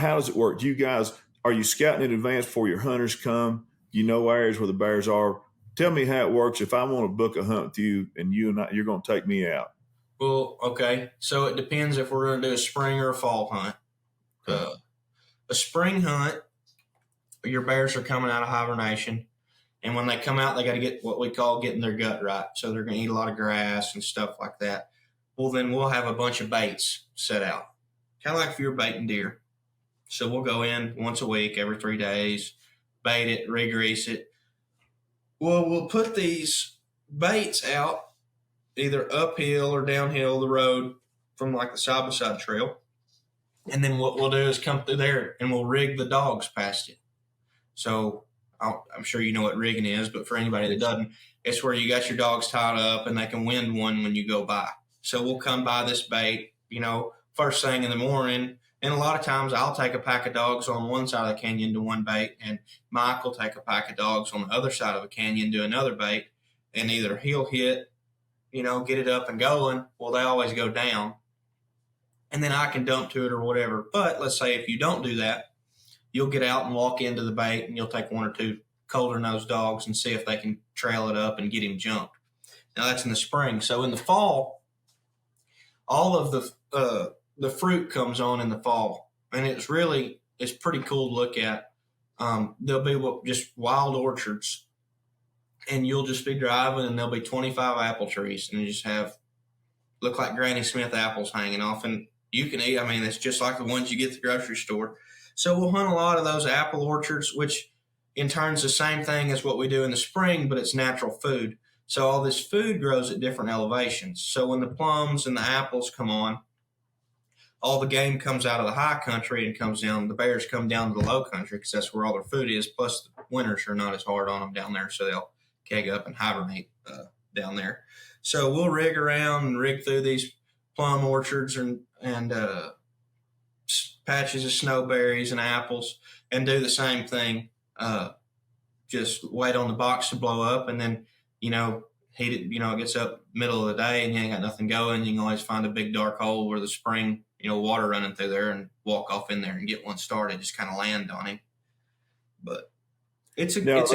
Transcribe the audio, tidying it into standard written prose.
how does it work? Are you scouting in advance before your hunters come? You know areas where the bears are. Tell me how it works. If I want to book a hunt with you and you're going to take me out. Well, okay. So it depends if we're going to do a spring or a fall hunt. Okay. A spring hunt, your bears are coming out of hibernation. And when they come out, they got to get what we call getting their gut right. So they're going to eat a lot of grass and stuff like that. Well, then we'll have a bunch of baits set out, kind of like if you're baiting deer. So we'll go in once a week, every 3 days, bait it, re-grease it. Well, we'll put these baits out either uphill or downhill the road from like the side by side trail. And then what we'll do is come through there and we'll rig the dogs past it. So I'm sure you know what rigging is, but for anybody that doesn't, it's where you got your dogs tied up and they can wind one when you go by. So we'll come by this bait, first thing in the morning. And a lot of times I'll take a pack of dogs on one side of the canyon to one bait, and Mike will take a pack of dogs on the other side of the canyon to another bait. And either he'll hit, get it up and going. Well, they always go down. And then I can dump to it or whatever. But let's say if you don't do that, you'll get out and walk into the bait and you'll take one or two colder nosed dogs and see if they can trail it up and get him jumped. Now that's in the spring. So in the fall, all of the fruit comes on in the fall, and it's pretty cool to look at. There'll be just wild orchards, and you'll just be driving, and there'll be 25 apple trees, and you just look like Granny Smith apples hanging off, and you can eat. I mean, it's just like the ones you get at the grocery store. So we'll hunt a lot of those apple orchards, which in turn is the same thing as what we do in the spring, but it's natural food. So all this food grows at different elevations. So when the plums and the apples come on, all the game comes out of the high country and comes down. The bears come down to the low country because that's where all their food is. Plus, the winters are not as hard on them down there, so they'll keg up and hibernate down there. So we'll rig around and rig through these plum orchards and patches of snowberries and apples and do the same thing. Just wait on the box to blow up, and then heat it. It gets up middle of the day and you ain't got nothing going. You can always find a big dark hole where the spring, water running through there, and walk off in there and get one started. Just kind of land on him. But it's a good